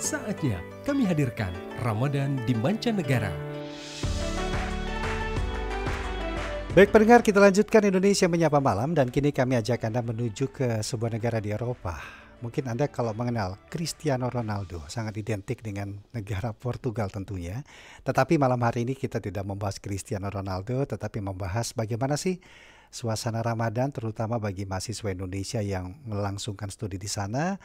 Saatnya kami hadirkan Ramadan di Mancanegara. Baik pendengar, kita lanjutkan Indonesia Menyapa Malam dan kini kami ajak Anda menuju ke sebuah negara di Eropa. Mungkin Anda kalau mengenal Cristiano Ronaldo sangat identik dengan negara Portugal tentunya. Tetapi malam hari ini kita tidak membahas Cristiano Ronaldo, tetapi membahas bagaimana sih suasana Ramadan terutama bagi mahasiswa Indonesia yang melangsungkan studi di sana.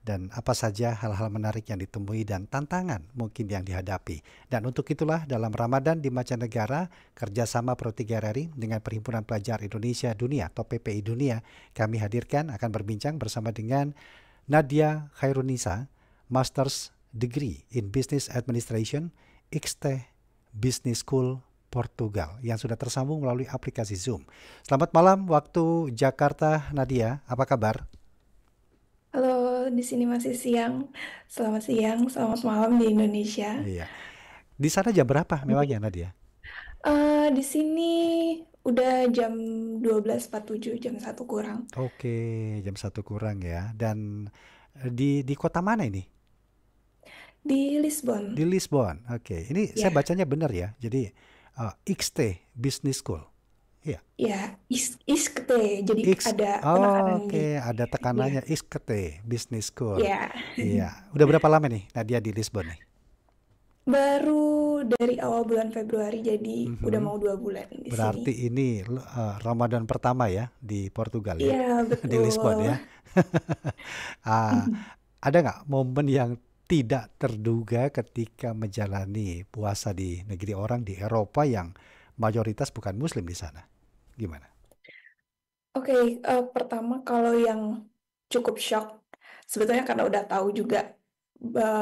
Dan apa saja hal-hal menarik yang ditemui dan tantangan mungkin yang dihadapi. Dan untuk itulah dalam Ramadan di Mancanegara, kerjasama Pro 3 RRI dengan Perhimpunan Pelajar Indonesia Dunia atau PPI Dunia, kami hadirkan akan berbincang bersama dengan Nadia Khairunisa, Master's Degree in Business Administration, IXTE Business School, Portugal, yang sudah tersambung melalui aplikasi Zoom. Selamat malam waktu Jakarta, Nadia. Apa kabar? Halo, di sini masih siang. Selamat siang, selamat malam di Indonesia. Iya. Di sana jam berapa memangnya, Nadia? Di sini udah jam 12.47, jam 1 kurang. Oke, jam 1 kurang ya. Dan di kota mana ini? Di Lisbon. Di Lisbon. Oke, ini saya Ya, bacanya benar ya. Jadi IXTE Business School. Iya. ya, ISKT. Jadi X. ada Oh, penekanan oke, di. ada tekanannya Ya, IXTE Business School. ya. Iya. Udah berapa lama nih Nadia di Lisbon nih? Baru dari awal bulan Februari, jadi udah Mhm. mau 2 bulan di sini. Berarti ini Ramadan pertama ya di Portugal ya, Iya, di Lisbon betul. ya. Ah, ada nggak momen yang tidak terduga ketika menjalani puasa di negeri orang di Eropa yang mayoritas bukan Muslim di sana? Gimana? Oke, pertama kalau yang cukup shock, sebetulnya karena udah tahu juga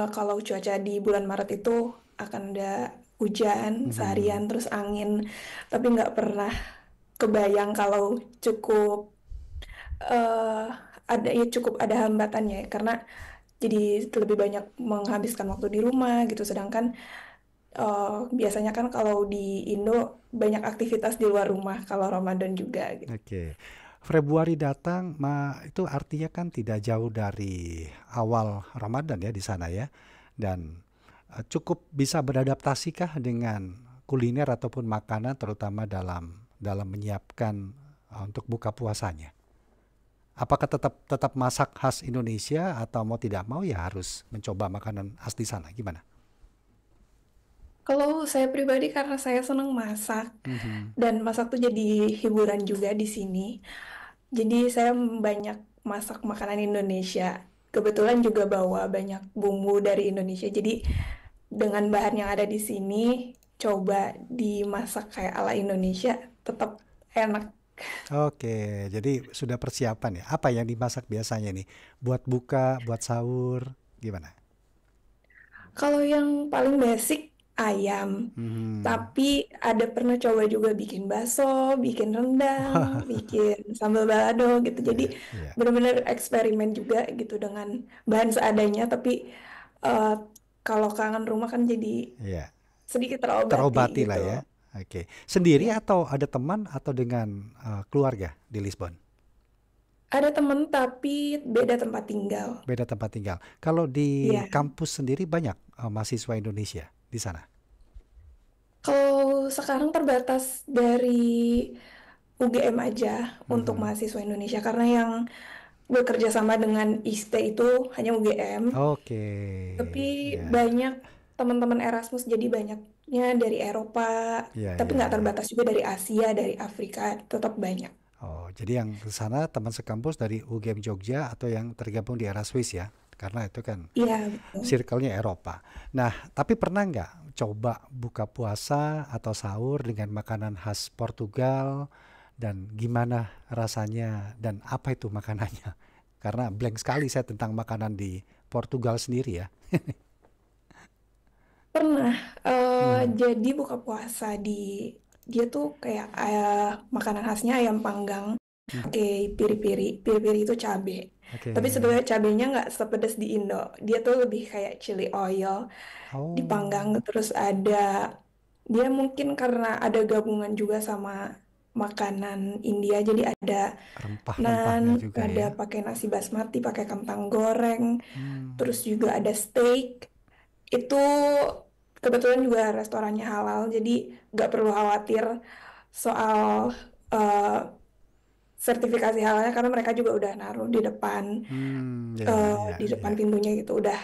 kalau cuaca di bulan Maret itu akan ada hujan Mhm. seharian terus angin, tapi nggak pernah kebayang kalau cukup eh, cukup ada hambatannya ya, karena jadi lebih banyak menghabiskan waktu di rumah gitu, sedangkan biasanya kan kalau di Indo banyak aktivitas di luar rumah kalau Ramadan juga gitu. Oke. Februari datang, itu artinya kan tidak jauh dari awal Ramadan ya di sana ya. Dan cukup bisa beradaptasikah dengan kuliner ataupun makanan terutama dalam menyiapkan untuk buka puasanya? Apakah tetap tetap masak khas Indonesia atau mau tidak mau ya harus mencoba makanan khas di sana? Gimana? Kalau saya pribadi karena saya senang masak Mhm. dan masak tuh jadi hiburan juga di sini. Jadi saya banyak masak makanan Indonesia. Kebetulan juga bawa banyak bumbu dari Indonesia. Jadi dengan bahan yang ada di sini coba dimasak kayak ala Indonesia tetap enak. Oke, jadi sudah persiapan ya. Apa yang dimasak biasanya nih? Buat buka, buat sahur, gimana? Kalau yang paling basic ayam. Mhm. Tapi ada pernah coba juga bikin bakso, bikin rendang, bikin sambal balado gitu. Iya, Jadi iya, benar-benar eksperimen juga gitu dengan bahan seadanya. Tapi eh, kalau kangen rumah kan jadi iya. sedikit terobati Terobati lah ya. gitu. Oke. Sendiri Ya. atau ada teman atau dengan keluarga di Lisbon? Ada temen tapi beda tempat tinggal. Beda tempat tinggal. Kalau di Iya. kampus sendiri banyak mahasiswa Indonesia di sana. Kalau sekarang terbatas dari UGM aja untuk Mhm. mahasiswa Indonesia karena yang bekerja sama dengan ISTE itu hanya UGM. Oke, Tapi ya, banyak teman-teman Erasmus jadi banyaknya dari Eropa, ya, tapi ya, nggak ya. terbatas juga dari Asia, dari Afrika, tetap banyak. Oh, jadi yang ke sana teman sekampus dari UGM Jogja atau yang tergabung di Erasmus ya? Karena itu kan Iya, betul. circle-nya Eropa. Nah, tapi pernah nggak coba buka puasa atau sahur dengan makanan khas Portugal dan gimana rasanya dan apa itu makanannya? Karena blank sekali saya tentang makanan di Portugal sendiri ya. Pernah Mhm. jadi buka puasa di dia tuh kayak makanan khasnya ayam panggang Mhm. pakai piri-piri. Piri-piri itu cabe. Oke. Tapi sebenarnya cabenya nggak sepedas di Indo. Dia tuh lebih kayak chili oil dipanggang Oh, terus ada dia mungkin karena ada gabungan juga sama makanan India. Jadi ada Rempah-rempahnya naan, juga ada ya. pakai nasi basmati, pakai kentang goreng, Hmm. terus juga ada steak. Itu kebetulan juga restorannya halal, jadi nggak perlu khawatir soal eh, sertifikasi halalnya karena mereka juga udah naruh Ya, ya, di depan ya. pintunya gitu, udah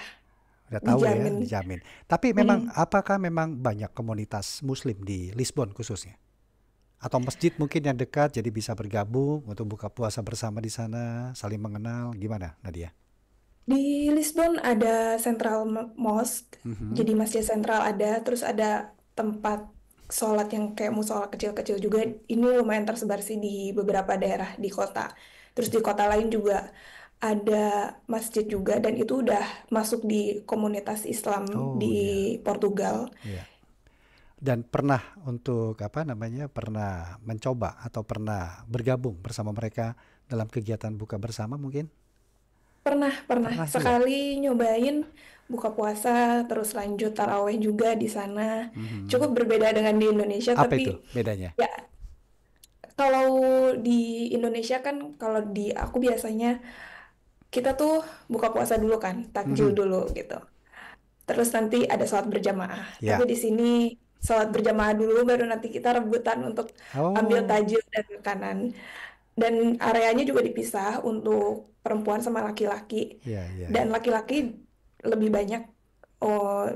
Udah tahu ya, dijamin. dijamin. Tapi memang Mm. apakah memang banyak komunitas Muslim di Lisbon khususnya? Atau masjid mungkin yang dekat jadi bisa bergabung untuk buka puasa bersama di sana, saling mengenal, gimana Nadia? Di Lisbon ada Central Mosque, Mhm. jadi masjid sentral ada, terus ada tempat sholat yang kayak musola kecil-kecil juga. Ini lumayan tersebar sih di beberapa daerah di kota. Terus di kota lain juga ada masjid juga, dan itu udah masuk di komunitas Islam Oh ya, di Portugal. ya. Dan pernah untuk apa namanya, pernah mencoba atau pernah bergabung bersama mereka dalam kegiatan buka bersama mungkin? Pernah Pernah juga. sekali nyobain buka puasa, terus lanjut taraweh juga di sana. Mhm. Cukup berbeda dengan di Indonesia, Apa itu tapi bedanya? ya kalau di Indonesia kan, kalau di aku biasanya kita tuh buka puasa dulu kan, takjil Mhm. dulu gitu. Terus nanti ada sholat berjamaah. Tapi Ya. di sini sholat berjamaah dulu, baru nanti kita rebutan untuk ambil Oh, tajil dan makanan. Dan areanya juga dipisah untuk perempuan sama laki-laki. ya, ya, Dan ya. laki-laki lebih banyak, oh,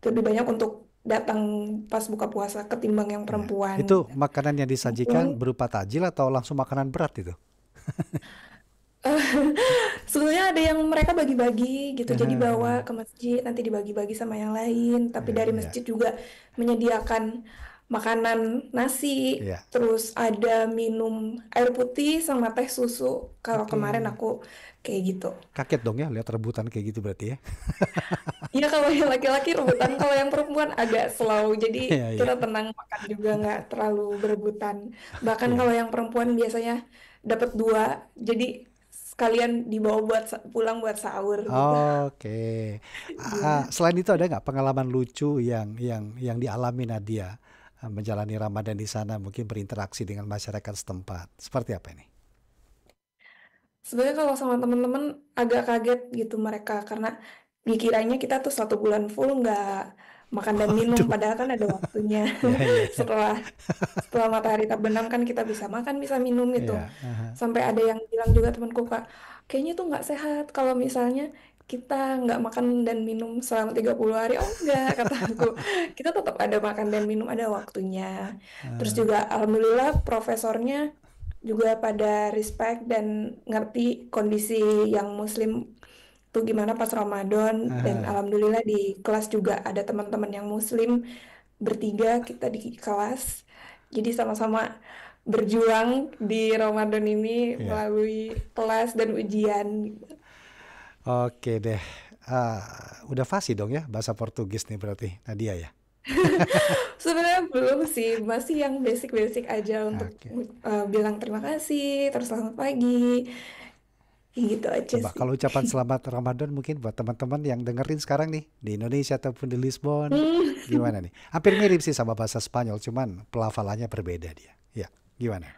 lebih banyak untuk datang pas buka puasa ketimbang yang Ya. perempuan Itu gitu. makanan yang disajikan Mungkin berupa tajil atau langsung makanan berat itu? sebetulnya ada yang mereka bagi-bagi gitu, jadi bawa Aha, ke masjid, nanti dibagi-bagi sama yang lain. Tapi ya, dari ya, masjid juga menyediakan makanan nasi, ya. terus ada minum air putih sama teh susu. Kalau kemarin Oke. aku kayak gitu. Kaget dong ya lihat rebutan kayak gitu berarti ya. Iya, kalau yang laki-laki rebutan, kalau yang perempuan agak slow. Jadi Iya, iya. kita tenang makan juga, nggak terlalu berebutan. Bahkan Iya. kalau yang perempuan biasanya dapat dua, jadi sekalian dibawa buat pulang buat sahur gitu. Oke. Iya. Selain itu ada nggak pengalaman lucu yang dialami Nadia menjalani Ramadan di sana, mungkin berinteraksi dengan masyarakat setempat. Seperti apa ini? Sebenarnya kalau sama teman-teman agak kaget gitu mereka, karena dikiranya kita tuh 1 bulan full nggak makan dan minum, Waduh. padahal kan ada waktunya. Iya, iya, iya. Setelah setelah matahari terbenam kan kita bisa makan, bisa minum gitu. Iya, aha. Sampai ada yang bilang juga temanku, Kak, kayaknya tuh nggak sehat kalau misalnya kita nggak makan dan minum selama 30 hari. Oh enggak, kata aku. Kita tetap ada makan dan minum, ada waktunya. Terus juga alhamdulillah profesornya juga pada respect dan ngerti kondisi yang muslim tuh gimana pas Ramadan. Dan Aha. alhamdulillah di kelas juga ada teman-teman yang muslim, bertiga kita di kelas, jadi sama-sama berjuang di Ramadan ini Iya. melalui kelas dan ujian gitu. Oke deh. Ah, udah fasih dong ya bahasa Portugis nih berarti Nadia ya. Sebenarnya belum sih, masih yang basic-basic aja untuk Oke. bilang terima kasih, terus selamat pagi, gitu aja Coba sih. kalau ucapan selamat Ramadan mungkin buat teman-teman yang dengerin sekarang nih di Indonesia ataupun di Lisbon, Hmm. gimana nih? Hampir mirip sih sama bahasa Spanyol, cuman pelafalannya berbeda dia. Ya, gimana?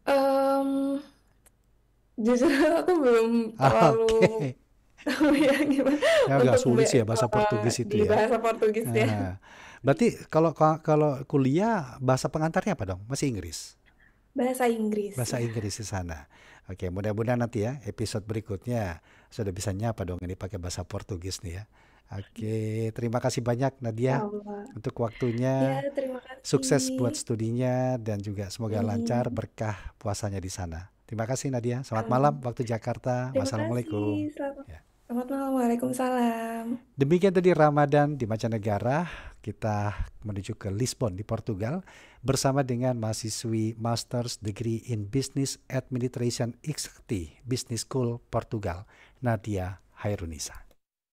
Em, Jujur aku belum terlalu Oke. tahu ya gimana Ya nggak untuk sulit sih ya bahasa Portugis di itu ya. bahasa Portugis ya. Ah, berarti kalau kuliah bahasa pengantarnya apa dong? Masih Inggris? Bahasa Inggris Bahasa ya. Inggris di sana. Oke, mudah-mudahan nanti ya episode berikutnya sudah bisa nyapa dong ini pakai bahasa Portugis nih ya. Oke, terima kasih banyak Ya Nadia Allah. untuk Ya, waktunya. terima Sukses buat kasih. studinya dan juga semoga lancar Amin. berkah puasanya di sana. Terima kasih Nadia. Selamat malam Amin. waktu Jakarta. Terima Wassalamualaikum. kasih. Selamat, Ya. selamat malam. Waalaikumsalam. Demikian tadi Ramadan di mancanegara. Kita menuju ke Lisbon di Portugal bersama dengan mahasiswi Masters Degree in Business Administration IXT Business School Portugal, Nadia Hairunisa.